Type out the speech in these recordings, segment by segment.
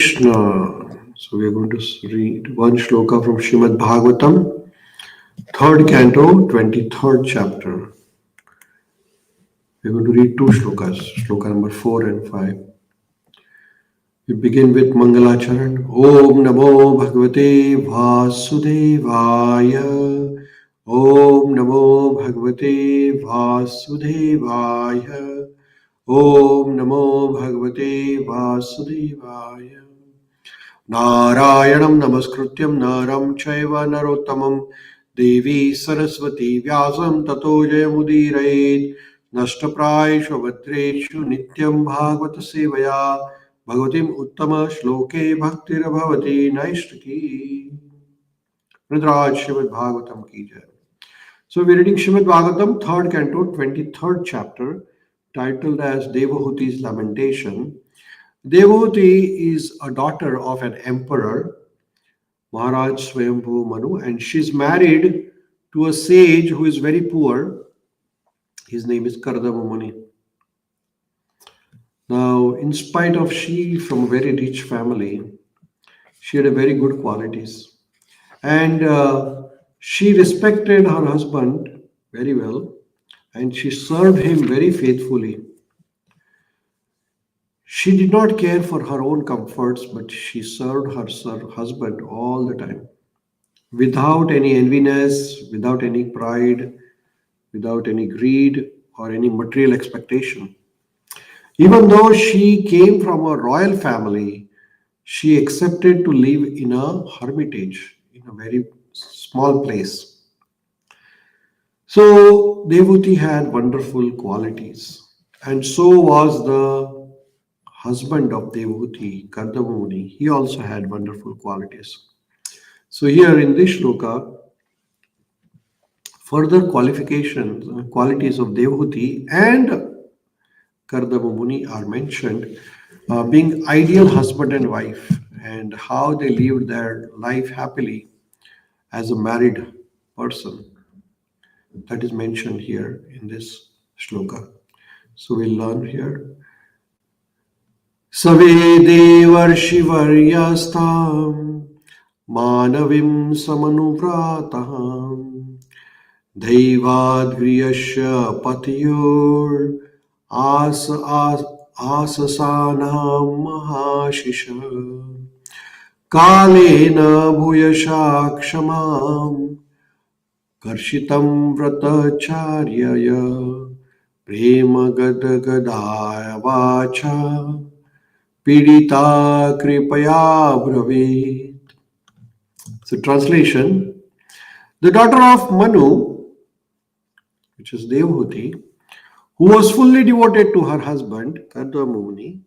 Krishna. So we are going to read one shloka from Śrīmad-Bhāgavatam, third canto, 23rd chapter. We are going to read two shlokas, shloka number 4 and 5. We begin with Mangalacharan. Om Namo Bhagavate Vasudevaya. Om Namo Bhagavate Vasudevaya. Om Namo Bhagavate Vasudevaya. Narayanam Namaskrutyam Naram Chaiva Narottamam Devi Saraswati Vyasam Tato Jayamudirayet Nashtaprayeshu Bhadreshu Nityam Bhagavata Sevaya Bhagavatim Uttama Shloke Bhaktir Bhavati Naishtaki. Rudraj Śrīmad-Bhāgavatam ki jai. So we're reading Śrīmad-Bhāgavatam, third canto, 23rd chapter, titled as Devahūti's Lamentation. Devahūti is a daughter of an emperor, Maharaj Swayambhu Manu, and she's married to a sage who is very poor. His name is Kardama Muni. Now, in spite of she from a very rich family, she had a very good qualities. And she respected her husband very well, and she served him very faithfully. She did not care for her own comforts, but she served her husband all the time, without any enviness, without any pride, without any greed or any material expectation. Even though she came from a royal family, she accepted to live in a hermitage, in a very small place. So Devahūti had wonderful qualities, and so was the husband of Devahūti, Kardama Muni. He also had wonderful qualities. So here in this shloka, further qualities of Devahūti and Kardama Muni are mentioned, being ideal husband and wife, and how they lived their life happily as a married person. That is mentioned here in this shloka. So we'll learn here. Save devarshivariastam manavim samanuvrataham Devadgriyasya patiyor asasanam mahashisha kalena bhuyasha kshamam karshitam vratacharyaya prema gadagadaya vacha pidita kripaya bravit. So translation, the daughter of Manu, which is Devahūti, who was fully devoted to her husband, Kardama Muni,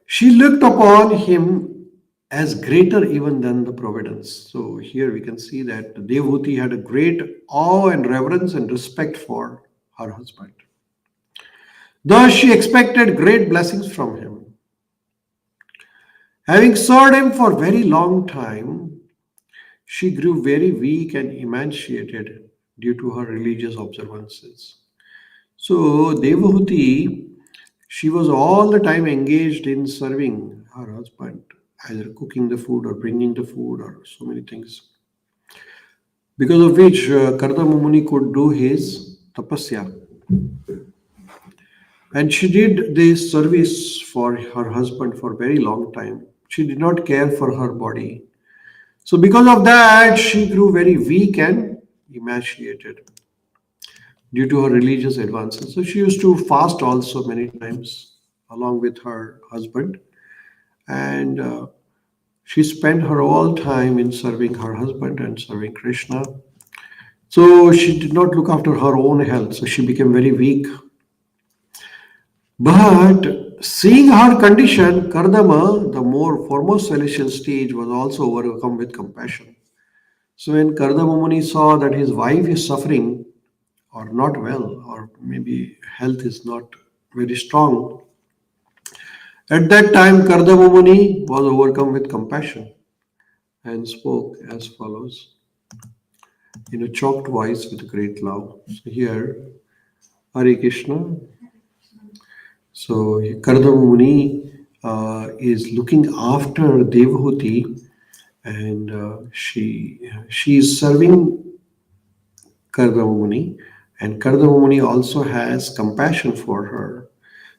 she looked upon him as greater even than the providence. So here we can see that Devahūti had a great awe and reverence and respect for her husband. Thus she expected great blessings from him. Having served him for a very long time, she grew very weak and emaciated due to her religious observances. So Devahūti, she was all the time engaged in serving her husband, either cooking the food or bringing the food or so many things, because of which Kardama Muni could do his tapasya. And she did this service for her husband for a very long time. She did not care for her body. So because of that, she grew very weak and emaciated due to her religious advances. So she used to fast also many times along with her husband. And she spent her whole time in serving her husband and serving Krishna. So she did not look after her own health. So she became very weak. But seeing her condition, Kardama, the more foremost celestial stage, was also overcome with compassion. So when Kardama Muni saw that his wife is suffering or not well, or maybe health is not very strong, at that time Kardama Muni was overcome with compassion and spoke as follows in a choked voice with great love. So here, Hare Krishna. So Kardama Muni is looking after Devahūti, and she is serving Kardama Muni, and Kardama Muni also has compassion for her.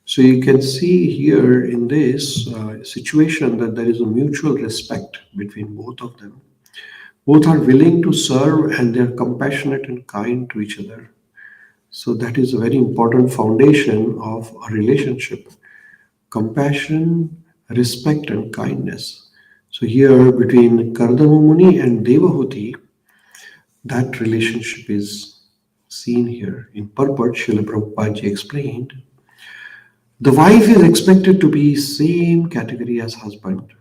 So you can see here in this situation that there is a mutual respect between both of them. Both are willing to serve and they are compassionate and kind to each other. So that is a very important foundation of a relationship: compassion, respect, and kindness. So here between Kardama Muni and Devahūti, that relationship is seen here. In purport, Srila Prabhupada ji explained, the wife is expected to be same category as husband.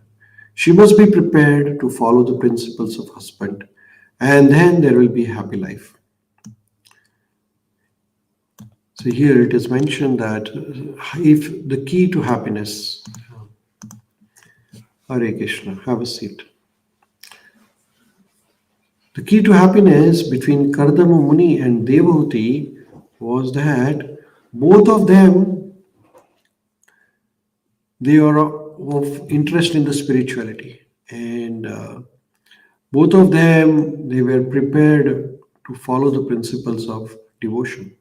She must be prepared to follow the principles of husband, and then there will be a happy life. So here it is mentioned that if the key to happiness, Hare Krishna, have a seat. The key to happiness between Kardama Muni and Devahūti was that both of them, they are of interest in the spirituality, and both of them, they were prepared to follow the principles of devotion.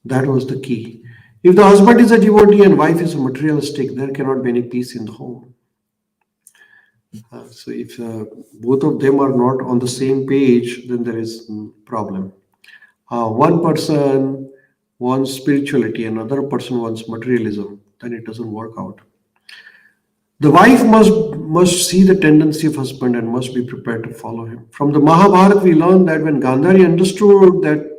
That was the key. If the husband is a devotee and wife is a materialistic, there cannot be any peace in the home. So if both of them are not on the same page, then there is problem. One person wants spirituality, another person wants materialism, then it doesn't work out. The wife must see the tendency of husband and must be prepared to follow him. From the Mahabharata, we learn that when Gandhari understood that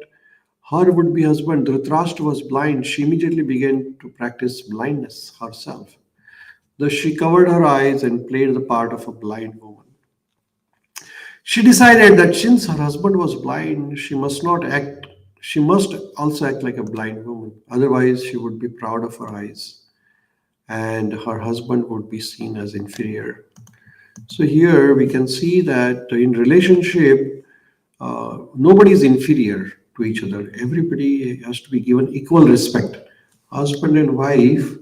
her would-be husband Dhritarashtra was blind, she immediately began to practice blindness herself. Thus she covered her eyes and played the part of a blind woman. She decided that since her husband was blind, she must also act like a blind woman. Otherwise, she would be proud of her eyes and her husband would be seen as inferior. So here we can see that in relationship, nobody is inferior to each other. Everybody has to be given equal respect. Husband and wife,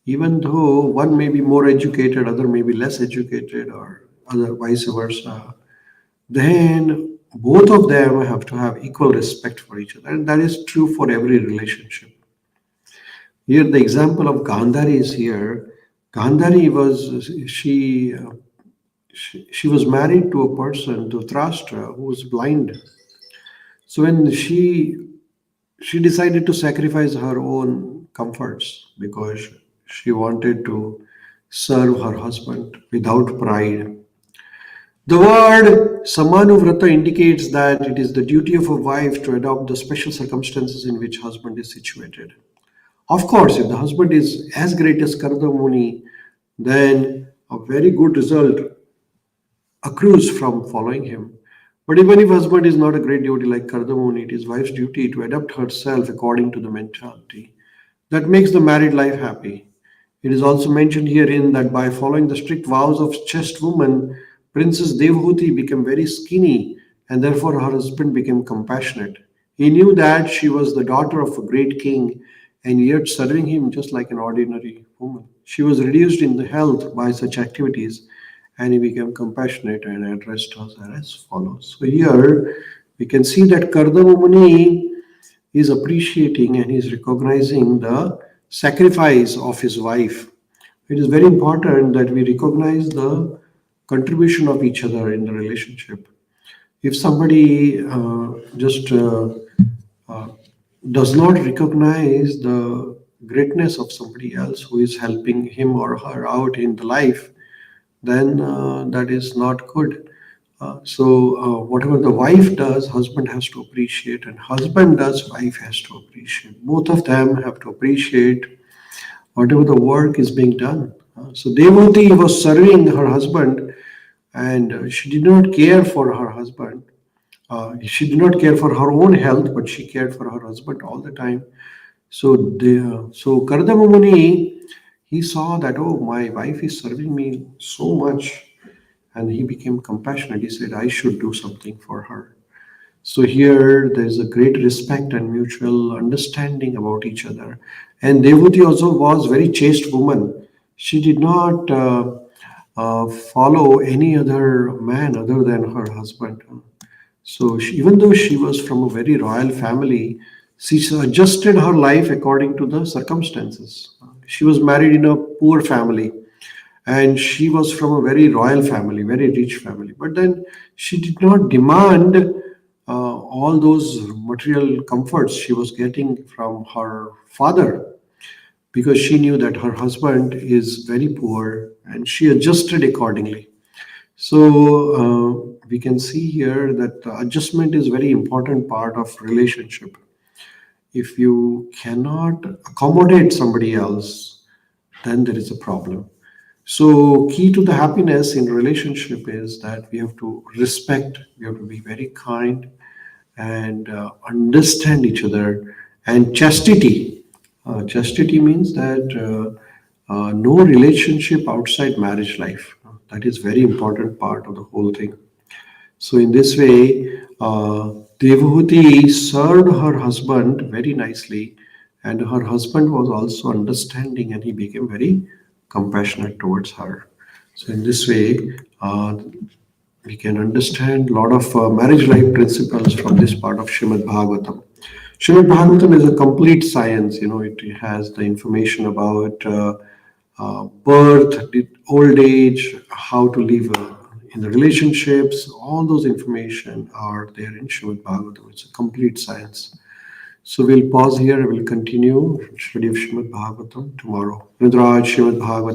even though one may be more educated, other may be less educated, or other vice versa, then both of them have to have equal respect for each other. And that is true for every relationship. Here, the example of Gandhari is here. Gandhari was, she was married to a person, to Dhritarashtra, who was blind. So when she decided to sacrifice her own comforts because she wanted to serve her husband without pride. The word Samanuvrata indicates that it is the duty of a wife to adopt the special circumstances in which husband is situated. Of course, if the husband is as great as Kardama Muni, then a very good result accrues from following him. But even if husband is not a great devotee like Kardama Muni, it is wife's duty to adapt herself according to the mentality that makes the married life happy. It is also mentioned herein that by following the strict vows of chaste woman, Princess Devahūti became very skinny and therefore her husband became compassionate. He knew that she was the daughter of a great king and yet serving him just like an ordinary woman. She was reduced in the health by such activities and he became compassionate and addressed her as follows. So here we can see that Kardama Muni is appreciating and is recognizing the sacrifice of his wife. It is very important that we recognize the contribution of each other in the relationship. If somebody just does not recognize the greatness of somebody else who is helping him or her out in the life, then that is not good. So whatever the wife does, husband has to appreciate, and husband does, wife has to appreciate. Both of them have to appreciate whatever the work is being done. So Devahūti was serving her husband, and she did not care for her husband. She did not care for her own health, but she cared for her husband all the time. So Kardama Muni, he saw that, oh, my wife is serving me so much, and he became compassionate. He said, I should do something for her. So here there is a great respect and mutual understanding about each other. And Devahūti also was very chaste woman. She did not follow any other man other than her husband. So even though she was from a very royal family, she adjusted her life according to the circumstances. She was married in a poor family, and she was from a very royal family, very rich family. But then she did not demand all those material comforts she was getting from her father, because she knew that her husband is very poor, and she adjusted accordingly. So we can see here that adjustment is very important part of relationship. If you cannot accommodate somebody else, then there is a problem. So key to the happiness in relationship is that we have to respect, we have to be very kind, and understand each other. And chastity, chastity means that no relationship outside marriage life. That is very important part of the whole thing. So in this way, Devahūti served her husband very nicely, and her husband was also understanding, and he became very compassionate towards her. So in this way, we can understand a lot of marriage life principles from this part of Śrīmad-Bhāgavatam. Śrīmad-Bhāgavatam is a complete science. It has the information about birth, the old age, how to live in the relationships. All those information are there in Śrīmad-Bhāgavatam. It's a complete science. So we'll pause here and we'll continue study of Śrīmad-Bhāgavatam tomorrow. Rudraj Śrīmad-Bhāgavatam.